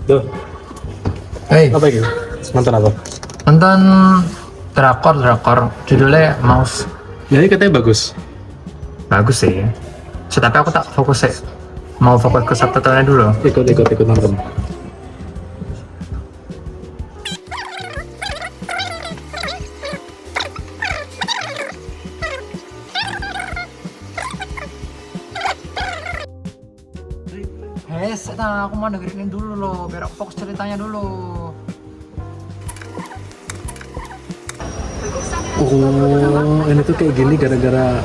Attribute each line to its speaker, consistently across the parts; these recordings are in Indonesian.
Speaker 1: Duh,
Speaker 2: Hei,
Speaker 1: apa itu? Nonton apa?
Speaker 2: nonton drakor judulnya Mouse.
Speaker 1: Jadi katanya bagus.
Speaker 2: Bagus sih. Tapi aku tak fokus sih. Mau fokus ke subtitlenya dulu.
Speaker 1: Ikut nonton.
Speaker 2: Aku mau dengerin dulu loh, biar aku fokus ceritanya dulu.
Speaker 1: Oh, ini tuh kayak gini gara-gara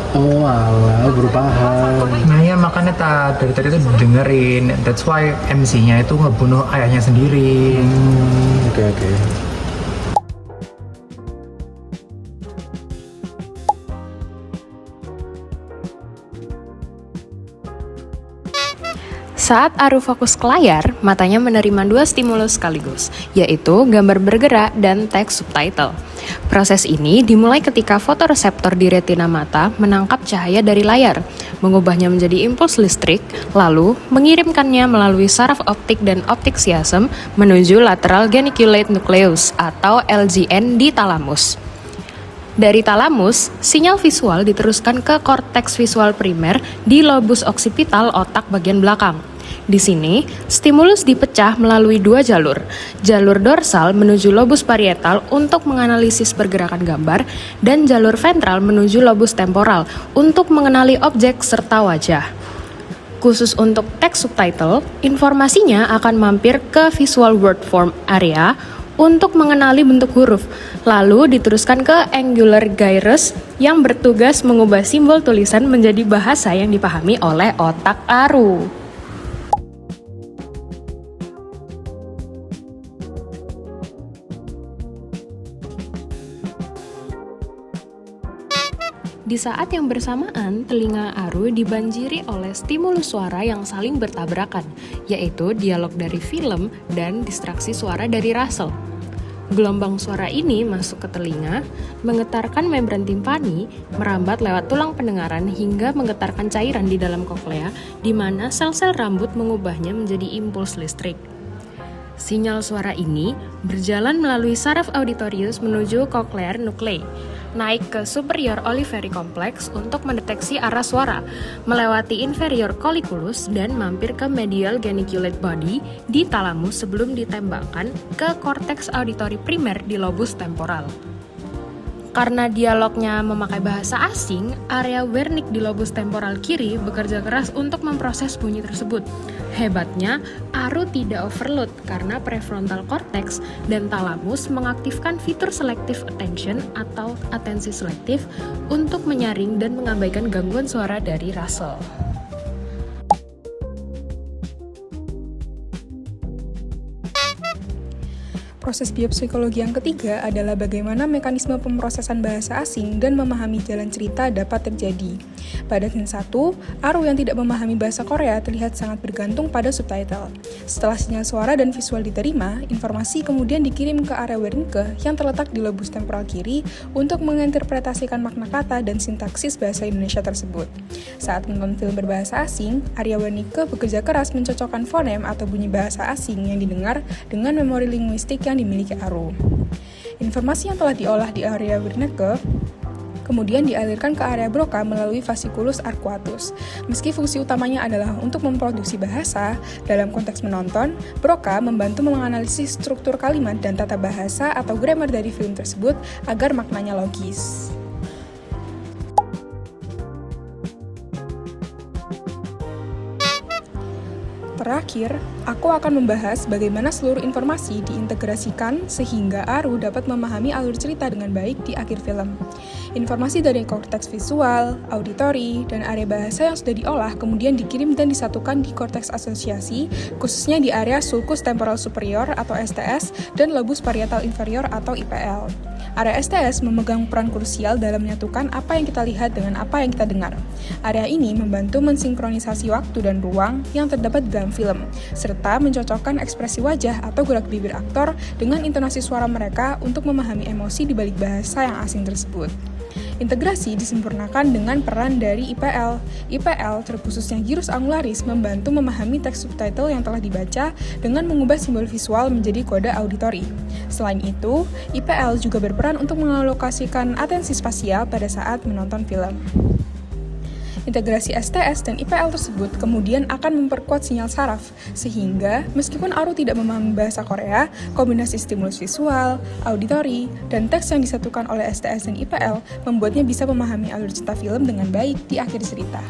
Speaker 1: baru paham.
Speaker 2: Nah ya makanya dari tadi tuh dengerin. That's why MC-nya itu ngebunuh ayahnya sendiri.
Speaker 1: Oke.
Speaker 3: Saat Aru fokus ke layar, matanya menerima dua stimulus sekaligus, yaitu gambar bergerak dan teks subtitle. Proses ini dimulai ketika fotoreseptor di retina mata menangkap cahaya dari layar, mengubahnya menjadi impuls listrik, lalu mengirimkannya melalui saraf optik dan optik chiasm menuju lateral geniculate nucleus atau LGN di talamus. Dari talamus, sinyal visual diteruskan ke korteks visual primer di lobus occipital otak bagian belakang. Di sini, stimulus dipecah melalui dua jalur. Jalur dorsal menuju lobus parietal untuk menganalisis pergerakan gambar, dan jalur ventral menuju lobus temporal untuk mengenali objek serta wajah. Khusus untuk teks subtitle, informasinya akan mampir ke visual word form area untuk mengenali bentuk huruf, lalu diteruskan ke angular gyrus yang bertugas mengubah simbol tulisan menjadi bahasa yang dipahami oleh otak Aru. Di saat yang bersamaan, telinga Aru dibanjiri oleh stimulus suara yang saling bertabrakan, yaitu dialog dari film dan distraksi suara dari Russell. Gelombang suara ini masuk ke telinga, menggetarkan membran timpani, merambat lewat tulang pendengaran hingga menggetarkan cairan di dalam koklea, di mana sel-sel rambut mengubahnya menjadi impuls listrik. Sinyal suara ini berjalan melalui saraf auditorius menuju cochlear nuclei, naik ke superior olivary complex untuk mendeteksi arah suara, melewati inferior colliculus dan mampir ke medial geniculate body di talamus sebelum ditembakkan ke korteks auditori primer di lobus temporal. Karena dialognya memakai bahasa asing, area Wernicke di lobus temporal kiri bekerja keras untuk memproses bunyi tersebut. Hebatnya, Aru tidak overload karena prefrontal cortex dan talamus mengaktifkan fitur selective attention atau atensi selektif untuk menyaring dan mengabaikan gangguan suara dari Russell.
Speaker 4: Proses biopsikologi yang ketiga adalah bagaimana mekanisme pemrosesan bahasa asing dan memahami jalan cerita dapat terjadi. Pada scene 1, Aru yang tidak memahami bahasa Korea terlihat sangat bergantung pada subtitle. Setelah sinyal suara dan visual diterima, informasi kemudian dikirim ke area Wernicke yang terletak di lobus temporal kiri untuk menginterpretasikan makna kata dan sintaksis bahasa Indonesia tersebut. Saat menonton film berbahasa asing, area Wernicke bekerja keras mencocokkan fonem atau bunyi bahasa asing yang didengar dengan memori linguistik yang dimiliki Aru. Informasi yang telah diolah di area Wernicke kemudian dialirkan ke area Broca melalui fasciculus arcuatus. Meski fungsi utamanya adalah untuk memproduksi bahasa, dalam konteks menonton, Broca membantu menganalisis struktur kalimat dan tata bahasa atau grammar dari film tersebut agar maknanya logis. Terakhir, aku akan membahas bagaimana seluruh informasi diintegrasikan sehingga Aru dapat memahami alur cerita dengan baik di akhir film. Informasi dari korteks visual, auditori, dan area bahasa yang sudah diolah kemudian dikirim dan disatukan di korteks asosiasi, khususnya di area sulcus temporal superior atau STS dan lobus parietal inferior atau IPL. Area STS memegang peran krusial dalam menyatukan apa yang kita lihat dengan apa yang kita dengar. Area ini membantu mensinkronisasi waktu dan ruang yang terdapat di dalam film, serta mencocokkan ekspresi wajah atau gerak bibir aktor dengan intonasi suara mereka untuk memahami emosi di balik bahasa yang asing tersebut. Integrasi disempurnakan dengan peran dari IPL. IPL, terkhususnya gyrus angularis, membantu memahami teks subtitle yang telah dibaca dengan mengubah simbol visual menjadi kode auditori. Selain itu, IPL juga berperan untuk mengalokasikan atensi spasial pada saat menonton film. Integrasi STS dan IPL tersebut kemudian akan memperkuat sinyal saraf, sehingga meskipun Aru tidak memahami bahasa Korea, kombinasi stimulus visual, auditori, dan teks yang disatukan oleh STS dan IPL membuatnya bisa memahami alur cerita film dengan baik di akhir cerita.